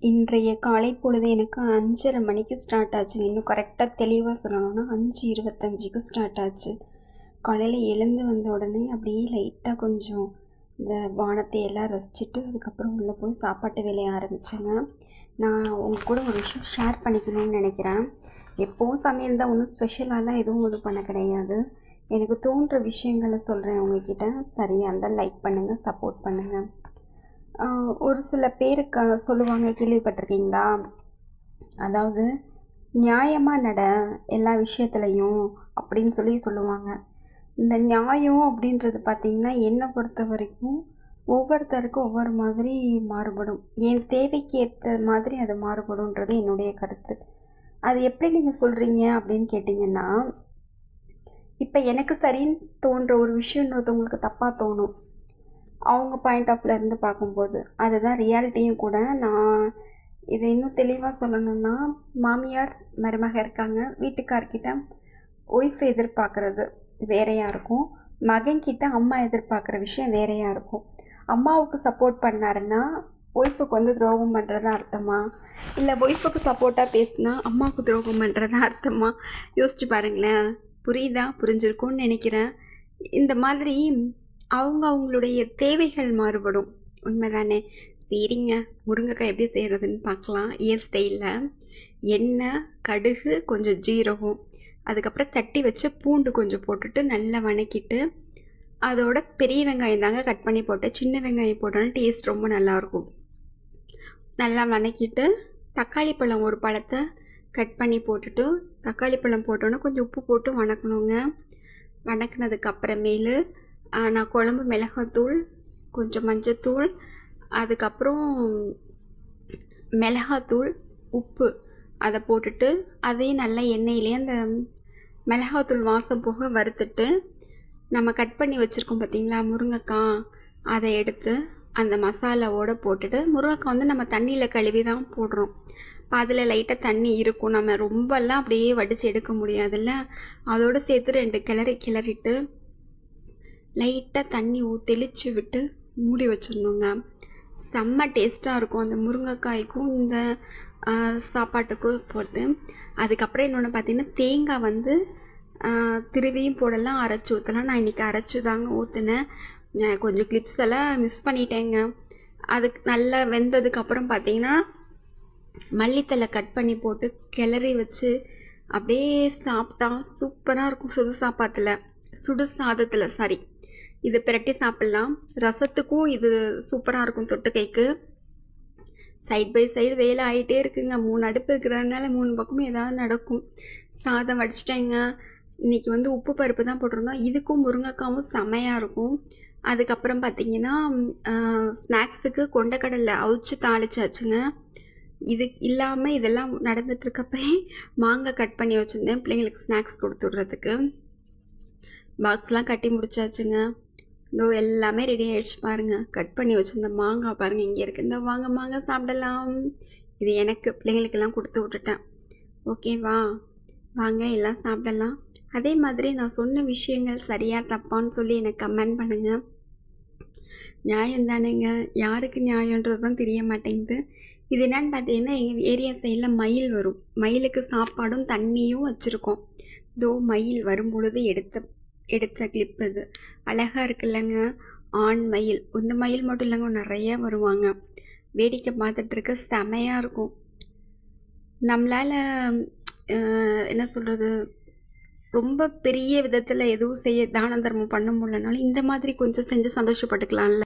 இன்றைய காலை பொழுது எனக்கு 5:30 மணிக்கு ஸ்டார்ட் ஆச்சுங்க. இன்னும் கரெக்டாக தெளிவாக சொல்லணும்னா 5:25க்கு ஸ்டார்ட் ஆச்சு. காலையில் எழுந்து வந்த உடனே அப்படியே லைட்டாக கொஞ்சம் இந்த வானத்தை எல்லாம் ரசிச்சுட்டு அதுக்கப்புறம் உள்ளே போய் சாப்பாட்டு வேலையை ஆரம்பித்தேங்க. நான் உங்கள் கூட ஒரு விஷயம் ஷேர் பண்ணிக்கணும்னு நினைக்கிறேன். எப்போவும் சமையல் தான், ஒன்றும் ஸ்பெஷலாலாம் எதுவும் இது பண்ண கிடையாது. எனக்கு தோன்ற விஷயங்களை சொல்கிறேன் உங்ககிட்ட. சரியாக இருந்தால் லைக் பண்ணுங்கள், சப்போர்ட் பண்ணுங்கள். ஒரு சில பேருக்கு சொல்லுவாங்க, கேள்விப்பட்டிருக்கீங்களா? அதாவது நியாயமாக நட எல்லா விஷயத்துலையும் அப்படின்னு சொல்லுவாங்க. இந்த நியாயம் அப்படின்றது பார்த்திங்கன்னா என்னை பொறுத்த வரைக்கும் ஒவ்வொருத்தருக்கும் ஒவ்வொரு மாதிரி மாறுபடும். என் தேவைக்கு ஏற்ற மாதிரி அது மாறுபடும்ன்றது என்னுடைய கருத்து. அது எப்படி நீங்கள் சொல்கிறீங்க அப்படின்னு கேட்டிங்கன்னா, இப்போ எனக்கு சரின்னு தோன்ற ஒரு விஷயம் இன்னொருத்தவங்களுக்கு தப்பாக தோணும். அவங்க பாயிண்ட் ஆஃப்லேருந்து பார்க்கும்போது அதுதான் ரியாலிட்டியும் கூட. நான் இதை இன்னும் தெளிவாக சொல்லணும்னா, மாமியார் மருமக இருக்காங்க, வீட்டுக்கார்கிட்ட ஒய்ஃப் எதிர்பார்க்குறது வேறையாக இருக்கும், மகன்கிட்ட அம்மா எதிர்பார்க்குற விஷயம் வேறையாக இருக்கும். அம்மாவுக்கு சப்போர்ட் பண்ணாருன்னா ஒய்ஃபுக்கு வந்து துரோகம் பண்ணுறதா அர்த்தமா, இல்லை ஒய்ஃபுக்கு சப்போர்ட்டாக பேசினா அம்மாவுக்கு துரோகம் பண்ணுறதா அர்த்தமா? யோசிச்சு பாருங்களேன். புரியுதா? புரிஞ்சிருக்கும்னு நினைக்கிறேன். இந்த மாதிரி அவங்களுடைய தேவைகள் மாறுபடும். உண்மைதானே? சரிங்க, முருங்கைக்காய் எப்படி செய்கிறதுன்னு பார்க்கலாம். ஏன் ஸ்டைலில் எண்ணெய், கடுகு, கொஞ்சம் ஜீரகம், அதுக்கப்புறம் தட்டி வச்ச பூண்டு கொஞ்சம் போட்டுட்டு நல்லா வணக்கிட்டு, அதோட பெரிய வெங்காயம் தாங்க கட் பண்ணி போட்டேன். சின்ன வெங்காயம் போட்டோன்னா டேஸ்ட் ரொம்ப நல்லாயிருக்கும். நல்லா வணக்கிட்டு தக்காளி பழம் ஒரு பழத்தை கட் பண்ணி போட்டுட்டு, தக்காளி பழம் போட்டோன்னா கொஞ்சம் உப்பு போட்டு வணக்கணுங்க. வணக்கினதுக்கு அப்புறமேலு நான் குழம்பு மிளகாத்தூள், கொஞ்சம் மஞ்சத்தூள், அதுக்கப்புறம் மிளகாத்தூள், உப்பு அதை போட்டுட்டு அதையும் நல்லா எண்ணெயிலே அந்த மிளகாத்தூள் வாசம் போக வறுத்துட்டு, நம்ம கட் பண்ணி வச்சுருக்கோம் பார்த்திங்களா முருங்கைக்காய், அதை எடுத்து அந்த மசாலாவோடு போட்டுட்டு, முருங்கைக்காய் வந்து நம்ம தண்ணியில் கழுவி தான் போடுறோம். இப்போ அதில் லைட்டாக தண்ணி இருக்கும், நம்ம ரொம்பலாம் அப்படியே வடித்து எடுக்க முடியாதுல்ல. அதோடு சேர்த்து 2 கிளறிட்டு லைட்டாக தண்ணி தெளித்து விட்டு மூடி வச்சிடணுங்க. செம்ம டேஸ்ட்டாக இருக்கும் அந்த முருங்கைக்காய்க்கும் இந்த சாப்பாட்டுக்கும் போடுறது. அதுக்கப்புறம் இன்னொன்று பார்த்திங்கன்னா, தேங்காய் வந்து திருவியும் போடலாம், அரைச்சி ஊற்றலாம். நான் இன்றைக்கி அரைச்சி தாங்க ஊற்றினேன். கொஞ்சம் கிளிப்ஸ் எல்லாம் மிஸ் பண்ணிட்டேங்க. அதுக்கு நல்லா வெந்ததுக்கப்புறம் பார்த்திங்கன்னா மல்லித்தலை கட் பண்ணி போட்டு கிளறி வச்சு அப்படியே சாப்பிட்டா சூப்பராக இருக்கும். சுடு சாதத்தில் சாரி, இது பிரட்டி சாப்பிட்லாம். ரசத்துக்கும் இது சூப்பராக இருக்கும் தொட்டுக்கைக்கு. சைட் பை சைடு வேலை ஆகிட்டே இருக்குங்க. 3 அடுப்பு இருக்கிறதுனால 3 பக்கமும் ஏதாவது நடக்கும். சாதம் வடிச்சிட்டேங்க. இன்றைக்கி வந்து உப்பு பருப்பு தான் போட்டிருந்தோம். இதுக்கும் முருங்கைக்காவும் செமையாக இருக்கும். அதுக்கப்புறம் பார்த்திங்கன்னா ஸ்நாக்ஸுக்கு கொண்டக்கடலை அவிச்சு தாளிச்சாச்சுங்க. இது இல்லாமல் இதெல்லாம் நடந்துகிட்ருக்கப்பே மாங்காய் கட் பண்ணி வச்சுருந்தேன் பிள்ளைங்களுக்கு ஸ்நாக்ஸ் கொடுத்து விட்றதுக்கு. பாக்ஸ்லாம் கட்டி முடிச்சாச்சுங்க. இதோ எல்லாமே ரெடி ஆகிடுச்சு பாருங்கள். கட் பண்ணி வச்சுருந்த மாங்காய் பாருங்கள் இங்கே இருக்குது. இந்த வாங்க மாங்காய் சாப்பிடலாம். இது எனக்கு பிள்ளைங்களுக்கெல்லாம் கொடுத்து விட்டுட்டேன். ஓகேவா? வாங்க எல்லாம் சாப்பிடலாம். அதே மாதிரி நான் சொன்ன விஷயங்கள் சரியாக தப்பான்னு சொல்லி எனக்கு கமெண்ட் பண்ணுங்கள். நியாயம் தானேங்க, யாருக்கு நியாயன்றது தான் தெரிய மாட்டேங்குது. இது என்னன்னு பார்த்தீங்கன்னா, எங்கள் ஏரியா சைடில் மயில் வரும். மயிலுக்கு சாப்பாடும் தண்ணியும் வச்சுருக்கோம். இதோ மயில் வரும்பொழுது எடுத்த கிளிப் இது. அழகாக இருக்குல்லங்க, ஆண் மயில். இந்த மயில் மட்டும் இல்லைங்க, நிறைய வருவாங்க. வேடிக்கை பார்த்துட்ருக்க செமையாக இருக்கும். நம்மளால் என்ன சொல்கிறது, ரொம்ப பெரிய விதத்தில் எதுவும் தான தர்மம் பண்ண முடியலனாலும் இந்த மாதிரி கொஞ்சம் செஞ்சு சந்தோஷப்பட்டுக்கலாம்ல.